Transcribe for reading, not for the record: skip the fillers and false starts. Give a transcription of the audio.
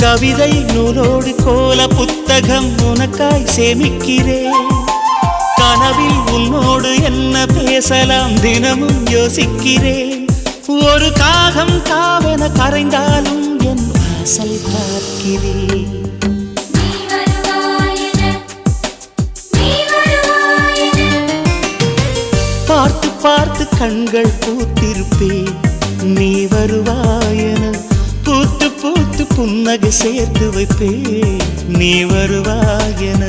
கவிதை நூலோடு கோல புத்தகம் உனக்காய் சேமிக்கிறேன். கனவில் உன்னோடு என்ன பேசலாம் தினமும் யோசிக்கிறேன். ஒரு காகம் காவென கரைந்தாலும் என் வாசல் பார்க்கிறேன். பார்த்து பார்த்து கண்கள் பூத்திருப்பேன் நீ வருவாயென. பூத்து பூத்து புன்னகை சேர்த்து வைப்பேன் நீ வருவாயென.